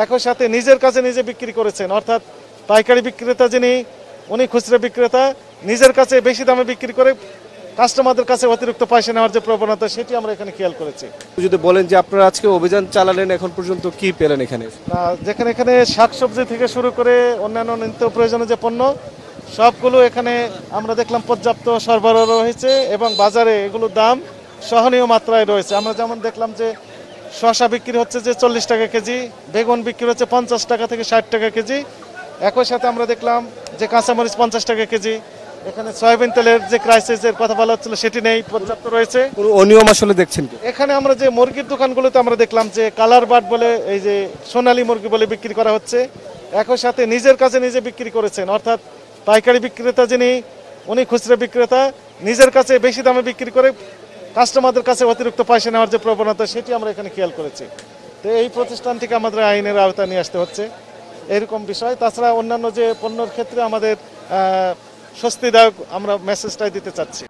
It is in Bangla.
একই সাথে নিজের কাছে নিজে বিক্রি করেছেন, অর্থাৎ পাইকারি বিক্রেতা যিনি উনি খুচরা বিক্রেতা নিজের কাছে বেশি দামে বিক্রি করে কাস্টমারদের কাছে অতিরিক্ত পয়সা নেওয়ার যে প্রবণতা সেটি আমরা এখানে খেয়াল করেছি। যদি বলেন যে আপনারা আজকে অভিযান চালালেন, এখন পর্যন্ত কি পেলেন এখানে? যেখানে এখানে শাকসবজি থেকে শুরু করে অন্যান্য নিত্য প্রয়োজনীয় যে পণ্য সবগুলো এখানে আমরা দেখলাম পর্যাপ্ত সরবরাহ রয়েছে এবং বাজারে এগুলোর দাম সহনীয় মাত্রায় রয়েছে। আমরা যেমন দেখলাম যে শসা বিক্রি হচ্ছে যে 40 টাকা কেজি, বেগুন বিক্রি হচ্ছে 50 টাকা থেকে 60 টাকা কেজি। একই সাথে আমরা দেখলাম যে কাঁচামরিচ 50 টাকা কেজি। এখানে সয়াবিন তেলের যে ক্রাইসিসের কথা বলা হচ্ছিল সেটি নেই, পর্যাপ্ত রয়েছে। কোনো অনিয়ম আসলে দেখছেন কি? এখানে আমরা যে মুরগির দোকানগুলোতে আমরা দেখলাম যে কালার বার্ড বলে এই যে সোনালী মুরগি বলে বিক্রি করা হচ্ছে। একই সাথে নিজের কাছে নিজে বিক্রি করেছেন, অর্থাৎ পাইকারি বিক্রেতা যিনি উনি খুচরা বিক্রেতা নিজের কাছে বেশি দামে বিক্রি করে কাস্টমারদের কাছে অতিরিক্ত পয়সা নেওয়ার যে প্রবণতা সেটি আমরা এখানে খেয়াল করেছি। তো এই প্রতিষ্ঠানটিকে আমাদের আইনের আওতায় নিয়ে আসতে হচ্ছে, এরকম বিষয়। তাছাড়া অন্যান্য যে পণ্যের ক্ষেত্রে আমাদের স্বস্তিদায়ক আমরা মেসেজটাই দিতে চাচ্ছি।